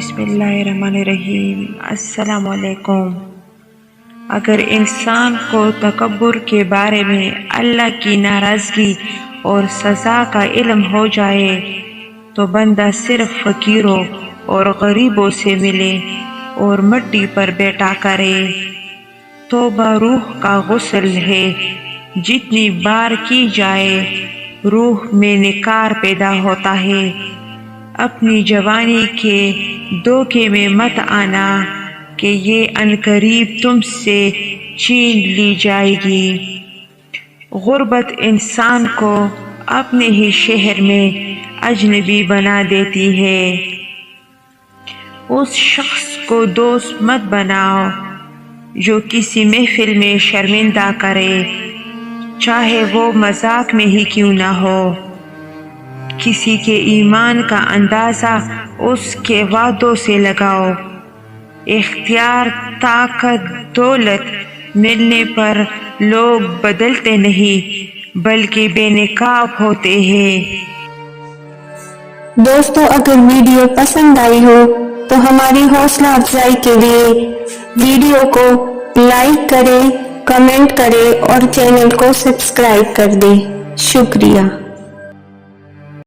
बिस्मिल्लाहिर्रहमानिर्रहीम। अस्सलाम वालेकुम। अगर इंसान को तकब्बुर के बारे में अल्लाह की नाराज़गी और सज़ा का इल्म हो जाए तो बंदा सिर्फ फ़कीरों और गरीबों से मिले और मिट्टी पर बैठा करे। तौबा रूह का गुस्ल है, जितनी बार की जाए रूह में निकार पैदा होता है। अपनी जवानी के धोखे में मत आना कि ये अनकरीब तुमसे छीन ली जाएगी। गुर्बत इंसान को अपने ही शहर में अजनबी बना देती है। उस शख्स को दोस्त मत बनाओ जो किसी महफिल में शर्मिंदा करे, चाहे वो मजाक में ही क्यों ना हो। किसी के ईमान का अंदाज़ा उसके वादों से लगाओ। इख्तियार, ताकत, दौलत मिलने पर लोग बदलते नहीं बल्कि बेनकाब होते हैं। दोस्तों, अगर वीडियो पसंद आई हो तो हमारी हौसला अफजाई के लिए वीडियो को लाइक करें, कमेंट करें और चैनल को सब्सक्राइब कर दें। शुक्रिया।